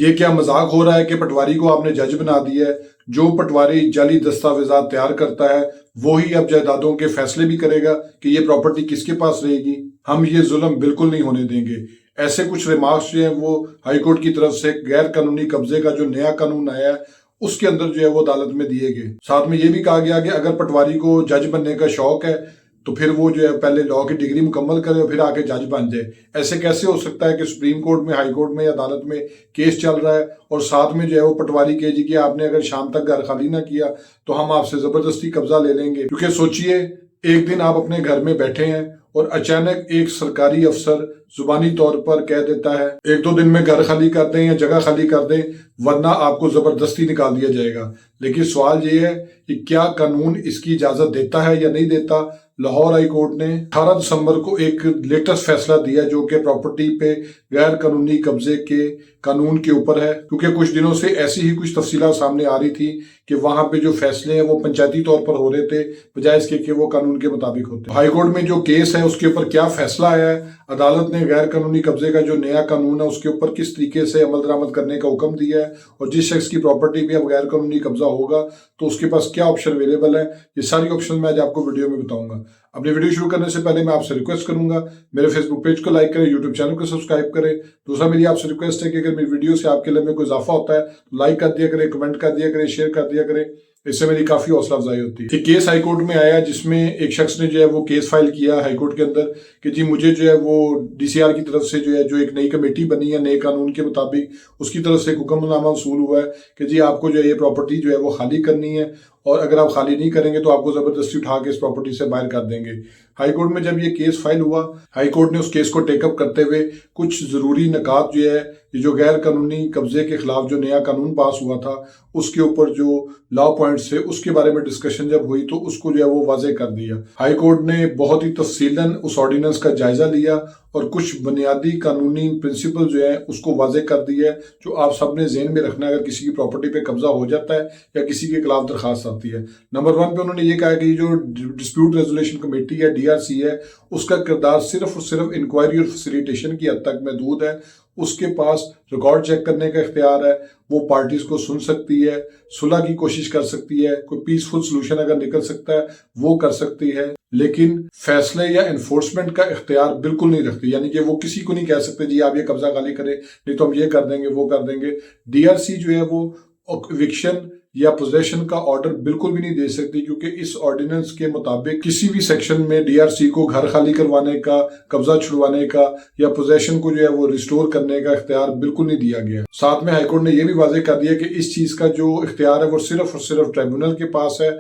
یہ کیا مذاق ہو رہا ہے کہ پٹواری کو آپ نے جج بنا دیا ہے؟ جو پٹواری جعلی دستاویزات تیار کرتا ہے وہی اب جائیدادوں کے فیصلے بھی کرے گا کہ یہ پراپرٹی کس کے پاس رہے گی۔ ہم یہ ظلم بالکل نہیں ہونے دیں گے۔ ایسے کچھ ریمارکس جو ہیں وہ ہائی کورٹ کی طرف سے غیر قانونی قبضے کا جو نیا قانون آیا ہے اس کے اندر جو ہے وہ عدالت میں دیے گئے۔ ساتھ میں یہ بھی کہا گیا کہ اگر پٹواری کو جج بننے کا شوق ہے تو پھر وہ جو ہے پہلے لاء کی ڈگری مکمل کرے اور پھر آ کے جج بن جائے۔ ایسے کیسے ہو سکتا ہے کہ سپریم کورٹ میں، ہائی کورٹ میں یا عدالت میں کیس چل رہا ہے اور ساتھ میں جو ہے وہ پٹواری کہے جی کہ آپ نے اگر شام تک گھر خالی نہ کیا تو ہم آپ سے زبردستی قبضہ لے لیں گے۔ کیونکہ سوچئے ایک دن آپ اپنے گھر میں بیٹھے ہیں اور اچانک ایک سرکاری افسر زبانی طور پر کہہ دیتا ہے ایک دو دن میں گھر خالی کر دیں یا جگہ خالی کر دیں ورنہ آپ کو زبردستی نکال دیا جائے گا۔ لیکن سوال یہ ہے کہ کیا قانون اس کی اجازت دیتا ہے یا نہیں دیتا؟ لاہور ہائی کورٹ نے 18 دسمبر کو ایک لیٹسٹ فیصلہ دیا جو کہ پراپرٹی پہ غیر قانونی قبضے کے قانون کے اوپر ہے، کیونکہ کچھ دنوں سے ایسی ہی کچھ تفصیلات سامنے آ رہی تھی کہ وہاں پہ جو فیصلے ہیں وہ پنچایتی طور پر ہو رہے تھے بجائے اس کے کہ وہ قانون کے مطابق ہوتے۔ ہائی کورٹ میں جو کیس ہے اس کے اوپر کیا فیصلہ آیا ہے، عدالت نے غیر قانونی قبضے کا جو نیا قانون ہے اس کے اوپر کس طریقے سے عمل درآمد کرنے کا حکم دیا ہے، اور جس شخص کی پراپرٹی بھی اب غیر قانونی قبضہ ہوگا تو اس کے پاس کیا آپشن اویلیبل ہے، یہ ساری آپشن میں آج آپ کو ویڈیو میں بتاؤں گا۔ اپنی ویڈیو شروع کرنے سے پہلے میں آپ سے ریکویسٹ کروں گا میرے فیس بک پیج کو لائک کریں، یوٹیوب چینل کو سبسکرائب کریں۔ دوسرا میری آپ سے ریکویسٹ ہے کہ اگر میری ویڈیو سے آپ کے لیے میں کوئی اضافہ ہوتا ہے تو لائک کر دیا کریں، کمنٹ کر دیا کریں، شیئر کر دیا کریں، اس سے میری کافی حوصلہ افزائی ہوتی ہے۔ ایک کیس ہائی کورٹ میں آیا جس میں ایک شخص نے جو ہے وہ کیس فائل کیا ہائی کورٹ کے اندر کہ جی مجھے جو ہے وہ ڈی سی آر کی طرف سے جو ہے جو ایک نئی کمیٹی بنی ہے نئے قانون کے مطابق اس کی طرف سے ایک حکم نامہ وصول ہوا ہے کہ جی آپ کو جو ہے یہ پراپرٹی جو ہے وہ خالی کرنی ہے، اور اگر آپ خالی نہیں کریں گے تو آپ کو زبردستی اٹھا کے اس پراپرٹی سے باہر کر دیں گے۔ ہائی کورٹ میں جب یہ کیس فائل ہوا، ہائی کورٹ نے اس کیس کو ٹیک اپ کرتے ہوئے کچھ ضروری نکات جو ہے یہ جو غیر قانونی قبضے کے خلاف جو نیا قانون پاس ہوا تھا اس کے اوپر جو لا پوائنٹس تھے اس کے بارے میں ڈسکشن جب ہوئی تو اس کو جو ہے وہ واضح کر دیا۔ ہائی کورٹ نے بہت ہی تفصیلاً اس آرڈیننس کا جائزہ لیا اور کچھ بنیادی قانونی پرنسپل جو ہے اس کو واضح کر دیا ہے جو آپ سب نے ذہن میں رکھنا ہے اگر کسی کی پراپرٹی پہ قبضہ ہو جاتا ہے یا کسی کے خلاف درخواست آتی ہے۔ نمبر 1 پہ انہوں نے یہ کہا کہ یہ جو ڈسپیوٹ ریزولیشن کمیٹی ہے DRC ہے اس کا کردار صرف اور صرف انکوائری اور فیسیلیٹیشن کی حد تک محدود ہے۔ اس کے پاس ریکارڈ چیک کرنے کا اختیار ہے، وہ پارٹیز کو سن سکتی ہے، صلح کی کوشش کر سکتی ہے، کوئی پیسفل سلوشن اگر نکل سکتا ہے وہ کر سکتی ہے، لیکن فیصلے یا انفورسمنٹ کا اختیار بالکل نہیں رکھتی۔ یعنی کہ وہ کسی کو نہیں کہہ سکتے جی آپ یہ قبضہ خالی کریں نہیں تو ہم یہ کر دیں گے وہ کر دیں گے۔ DRC جو ہے وہ ایوکشن یا پوزیشن کا آرڈر بالکل بھی نہیں دے سکتی، کیونکہ اس آرڈیننس کے مطابق کسی بھی سیکشن میں DRC کو گھر خالی کروانے کا، قبضہ چھڑوانے کا یا پوزیشن کو جو ہے وہ ریسٹور کرنے کا اختیار بالکل نہیں دیا گیا۔ ساتھ میں ہائی کورٹ نے یہ بھی واضح کر دیا کہ اس چیز کا جو اختیار ہے وہ صرف اور صرف ٹریبیونل کے پاس ہے،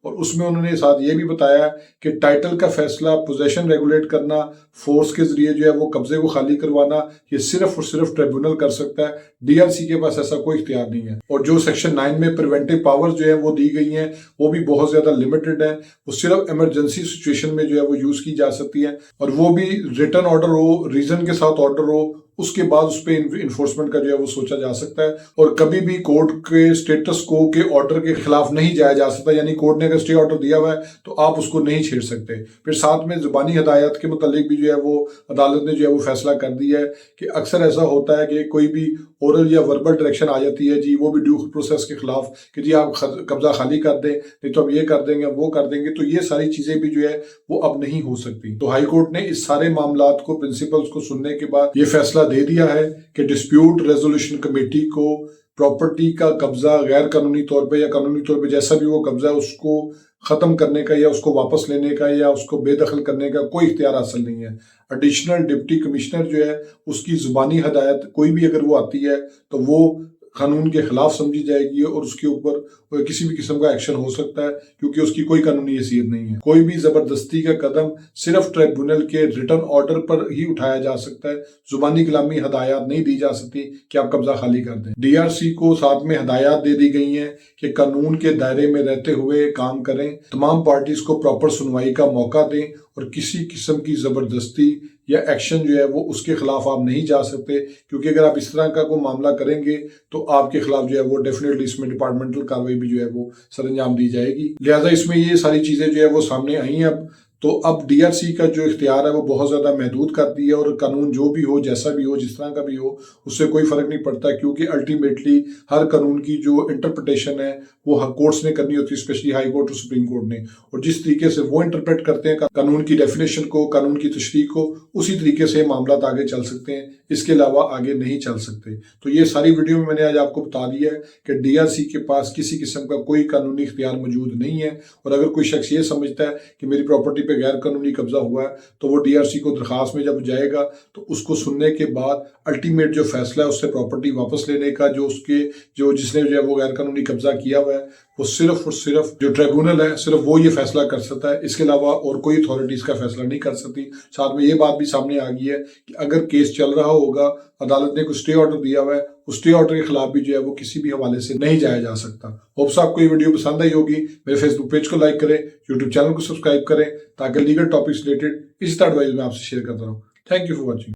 اور اس میں انہوں نے ساتھ یہ بھی بتایا کہ ٹائٹل کا فیصلہ، پوزیشن ریگولیٹ کرنا، فورس کے ذریعے جو ہے وہ قبضے کو خالی کروانا، یہ صرف اور صرف ٹریبیونل کر سکتا ہے، DRC کے پاس ایسا کوئی اختیار نہیں ہے۔ اور جو سیکشن 9 میں پریونٹیو پاورز جو ہیں وہ دی گئی ہیں وہ بھی بہت زیادہ لمیٹڈ ہیں، وہ صرف ایمرجنسی سچویشن میں جو ہے وہ یوز کی جا سکتی ہیں، اور وہ بھی ریٹن آرڈر ہو، ریزن کے ساتھ آرڈر ہو، اس کے بعد اس پہ انفورسمنٹ کا جو ہے وہ سوچا جا سکتا ہے، اور کبھی بھی کورٹ کے سٹیٹس کو کے آرڈر کے خلاف نہیں جایا جا سکتا۔ یعنی کورٹ نے اگر اسٹے آرڈر دیا ہوا ہے تو آپ اس کو نہیں چھیڑ سکتے۔ پھر ساتھ میں زبانی ہدایات کے متعلق بھی جو ہے وہ عدالت نے جو ہے وہ فیصلہ کر دیا ہے کہ اکثر ایسا ہوتا ہے کہ کوئی بھی اورل یا وربل ڈائریکشن آ جاتی ہے جی وہ بھی ڈیو پروسیس کے خلاف کہ جی آپ قبضہ خالی کر دیں نہیں تو ہم یہ کر دیں گے وہ کر دیں گے، تو یہ ساری چیزیں بھی جو ہے وہ اب نہیں ہو سکتی۔ تو ہائی کورٹ نے اس سارے معاملات کو، پرنسپلز کو سننے کے بعد یہ فیصلہ دے دیا ہے کہ ڈسپیوٹ ریزولوشن کمیٹی کو پراپرٹی کا قبضہ غیر قانونی طور پہ یا قانونی طور پہ جیسا بھی وہ قبضہ ہے اس کو ختم کرنے کا یا اس کو واپس لینے کا یا اس کو بے دخل کرنے کا کوئی اختیار حاصل نہیں ہے۔ ایڈیشنل ڈپٹی کمشنر جو ہے اس کی زبانی ہدایت کوئی بھی اگر وہ آتی ہے تو وہ قانون کے خلاف سمجھی جائے گی اور اس کے اوپر کسی بھی قسم کا ایکشن ہو سکتا ہے، کیونکہ اس کی کوئی قانونی حیثیت نہیں ہے۔ کوئی بھی زبردستی کا قدم صرف ٹریبیونل کے ریٹن آرڈر پر ہی اٹھایا جا سکتا ہے، زبانی کلامی ہدایات نہیں دی جا سکتی کہ آپ قبضہ خالی کر دیں۔ DRC کو ساتھ میں ہدایات دے دی گئی ہیں کہ قانون کے دائرے میں رہتے ہوئے کام کریں، تمام پارٹیز کو پراپر سنوائی کا موقع دیں، اور کسی قسم کی زبردستی یا ایکشن جو ہے وہ اس کے خلاف آپ نہیں جا سکتے، کیونکہ اگر آپ اس طرح کا کوئی معاملہ کریں گے تو آپ کے خلاف جو ہے وہ ڈیفینیٹلی اس میں ڈپارٹمنٹل کارروائی بھی جو ہے وہ سر انجام دی جائے گی۔ لہٰذا اس میں یہ ساری چیزیں جو ہے وہ سامنے آئی ہیں اب، تو اب ڈی آر سی کا جو اختیار ہے وہ بہت زیادہ محدود کر دی ہے، اور قانون جو بھی ہو، جیسا بھی ہو، جس طرح کا بھی ہو، اس سے کوئی فرق نہیں پڑتا، کیونکہ الٹیمیٹلی ہر قانون کی جو انٹرپریٹیشن ہے وہ کورٹس نے کرنی ہوتی ہے، اسپیشلی ہائی کورٹ اور سپریم کورٹ نے، اور جس طریقے سے وہ انٹرپریٹ کرتے ہیں قانون کی ڈیفینیشن کو، قانون کی تشریح کو، اسی طریقے سے معاملات آگے چل سکتے ہیں، اس کے علاوہ آگے نہیں چل سکتے۔ تو یہ ساری ویڈیو میں نے آج آپ کو بتا دیا ہے کہ ڈی آر سی کے پاس کسی قسم کا کوئی قانونی اختیار موجود نہیں ہے، اور اگر کوئی شخص یہ سمجھتا ہے کہ میری پراپرٹی پہ غیر قانونی قبضہ ہوا ہے تو وہ ڈی آر سی کو درخواست میں جب جائے گا تو اس کو سننے کے بعد الٹیمیٹ جو فیصلہ ہے اس سے پراپرٹی واپس لینے کا، جس نے جو ہے وہ غیر قانونی قبضہ کیا ہوا ہے، وہ صرف اور صرف جو ٹریبونل ہے صرف وہ یہ فیصلہ کر سکتا ہے، اس کے علاوہ اور کوئی اتھارٹی اس کا فیصلہ نہیں کر سکتی۔ ساتھ میں یہ بات بھی سامنے آ گئی ہے کہ اگر کیس چل رہا ہوگا، عدالت نے کوئی اسٹے آرڈر دیا ہوا ہے، اس اسٹے آرڈر کے خلاف بھی جو ہے وہ کسی بھی حوالے سے نہیں جایا جا سکتا۔ ہوپس آپ کو یہ ویڈیو پسند آئی ہوگی، میرے فیس بک پیج کو لائک کریں، یوٹیوب چینل کو سبسکرائب کریں، تاکہ لیگل ٹاپکس ریلیٹڈ اسی طرح ایڈوائز میں آپ سے شیئر کرتا رہوں۔ Thank you for watching.